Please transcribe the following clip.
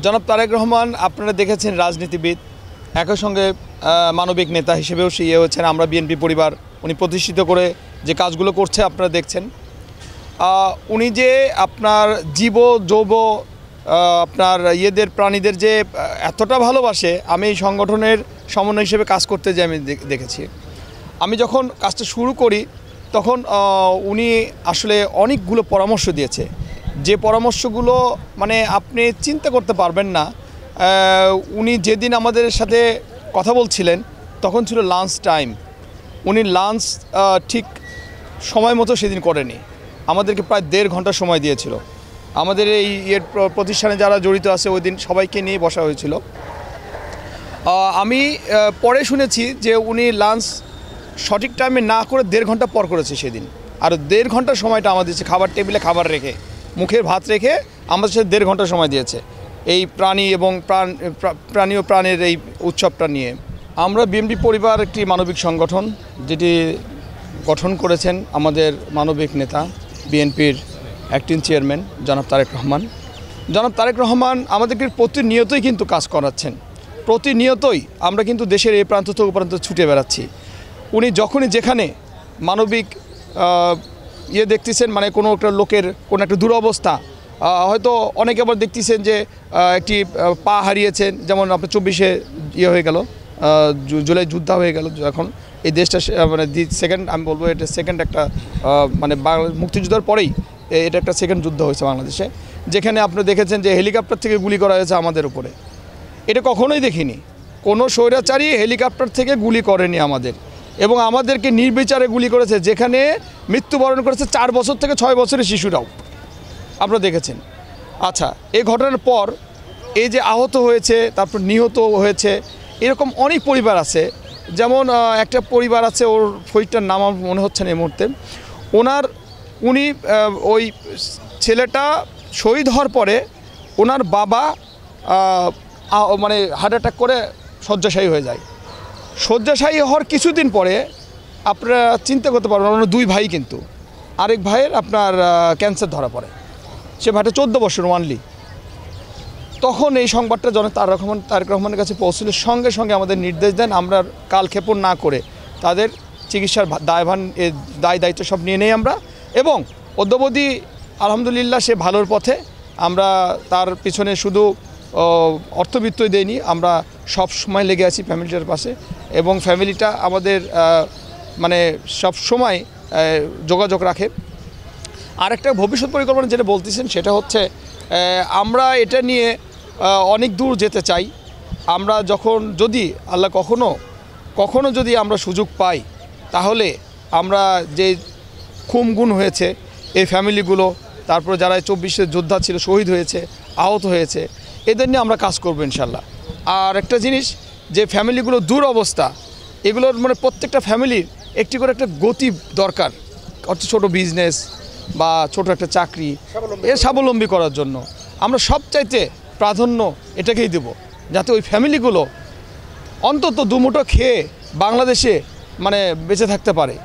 জনাব তারেক রহমান আপনারা দেখেছেন রাজনীতিবিদ, একই সঙ্গে মানবিক নেতা হিসেবেও সে হচ্ছেন। আমরা বিএনপি পরিবার উনি প্রতিষ্ঠিত করে যে কাজগুলো করছে আপনারা দেখছেন। উনি যে আপনার জীব যৌব আপনার প্রাণীদের যে এতটা ভালোবাসে, আমি এই সংগঠনের সমন্বয় হিসেবে কাজ করতে যে আমি দেখেছি। আমি যখন কাজটা শুরু করি তখন উনি আসলে অনেকগুলো পরামর্শ দিয়েছে, যে পরামর্শগুলো মানে আপনি চিন্তা করতে পারবেন না। উনি যেদিন আমাদের সাথে কথা বলছিলেন তখন ছিল লাঞ্চ টাইম, উনি লাঞ্চ ঠিক সময় মতো সেদিন করেনি, আমাদেরকে প্রায় 1.5 ঘন্টা সময় দিয়েছিল। আমাদের এই প্রতিষ্ঠানে যারা জড়িত আছে ওই দিন সবাইকে নিয়ে বসা হয়েছিল। আমি পরে শুনেছি যে উনি লাঞ্চ সঠিক টাইমে না করে 1.5 ঘন্টা পর করেছে সেদিন। আর 1.5 ঘন্টার সময়টা আমাদের দিয়েছে, খাবার টেবিলে খাবার রেখে, মুখের ভাত রেখে আমাদের সাথে 1.5 ঘন্টা সময় দিয়েছে এই প্রাণী এবং প্রাণী ও প্রাণের এই উৎসবটা নিয়ে। আমরা বিএনপি পরিবার একটি মানবিক সংগঠন, যেটি গঠন করেছেন আমাদের মানবিক নেতা বিএনপির অ্যাক্টিং চেয়ারম্যান জনাব তারেক রহমান। জনাব তারেক রহমান আমাদেরকে প্রতিনিয়তই কিন্তু কাজ করাচ্ছেন, প্রতিনিয়তই আমরা কিন্তু দেশের এই প্রান্ত থেকে প্রান্ত ছুটে বেড়াচ্ছি। উনি যখনই যেখানে মানবিক দেখতেছেন, মানে কোনো একটা লোকের কোনো একটা দুরবস্থা, হয়তো অনেকে আবার দেখতেছেন যে একটি পা হারিয়েছেন, যেমন আপনার 24-এ হয়ে গেল, জুলাই যুদ্ধ হয়ে গেল। এখন এই দেশটা মানে সেকেন্ড, আমি বলবো এটা সেকেন্ড একটা মানে মুক্তিযুদ্ধের পরেই এটা একটা সেকেন্ড যুদ্ধ হয়েছে বাংলাদেশে, যেখানে আপনি দেখেছেন যে হেলিকপ্টার থেকে গুলি করা হয়েছে আমাদের উপরে। এটা কখনোই দেখিনি, কোনো স্বৈরাচারী হেলিকপ্টার থেকে গুলি করেনি আমাদের, এবং আমাদেরকে নির্বিচারে গুলি করেছে, যেখানে মৃত্যুবরণ করেছে 4 বছর থেকে 6 বছরের শিশুরাও, আপনারা দেখেছেন। আচ্ছা, এই ঘটনার পর এই যে আহত হয়েছে, তারপর নিহত হয়েছে, এরকম অনেক পরিবার আছে। যেমন একটা পরিবার আছে, ওর ফরিদটার নাম আমার মনে হচ্ছে না এই মুহূর্তে। উনি ওই ছেলেটা শহীদ হওয়ার পরে ওনার বাবা মানে হার্ট অ্যাটাক করে শয্যাশায়ী হয়ে যায়। শয্যাশায়ী হওয়ার কিছুদিন পরে আপনারা চিন্তা করতে পারবেন, ওনার 2 ভাই, কিন্তু আরেক ভাইয়ের আপনার ক্যান্সার ধরা পড়ে, সে ভাইটা 14 বছর ওয়ানলি। তখন এই সংবাদটা জনাব তারেক রহমানের কাছে পৌঁছলে সঙ্গে সঙ্গে আমাদের নির্দেশ দেন, আমরা কালক্ষেপণ না করে তাদের চিকিৎসার দায়িত্ব সব নিয়ে নেই আমরা, এবং অদ্যাবধি আলহামদুলিল্লাহ সে ভালোর পথে। আমরা তার পিছনে শুধু অর্থবিত্তই দেয়নি, আমরা সব সময় লেগে আছি ফ্যামিলিটার পাশে, এবং ফ্যামিলিটা আমাদের মানে সব সময় যোগাযোগ রাখে। আর একটা ভবিষ্যৎ পরিকল্পনা যেটা বলতেছেন সেটা হচ্ছে, আমরা এটা নিয়ে অনেক দূর যেতে চাই। আমরা যদি আল্লাহ কখনো যদি আমরা সুযোগ পাই, তাহলে আমরা যে খুন হয়েছে এই ফ্যামিলিগুলো, তারপরে যারা 24-এর যোদ্ধা ছিল, শহীদ হয়েছে, আহত হয়েছে, এদের নিয়ে আমরা কাজ করবো ইনশাল্লাহ। আর একটা জিনিস, যে ফ্যামিলিগুলো দুরবস্থা, এগুলোর মানে প্রত্যেকটা ফ্যামিলির একটি করে একটা গতি দরকার, অর্থাৎ ছোটো বিজনেস বা ছোট একটা চাকরি, স্বাবলম্বী করার জন্য আমরা সবচাইতে প্রাধান্য এটাকেই দেব, যাতে ওই ফ্যামিলিগুলো অন্তত 2 মুঠো খেয়ে বাংলাদেশে মানে বেঁচে থাকতে পারে।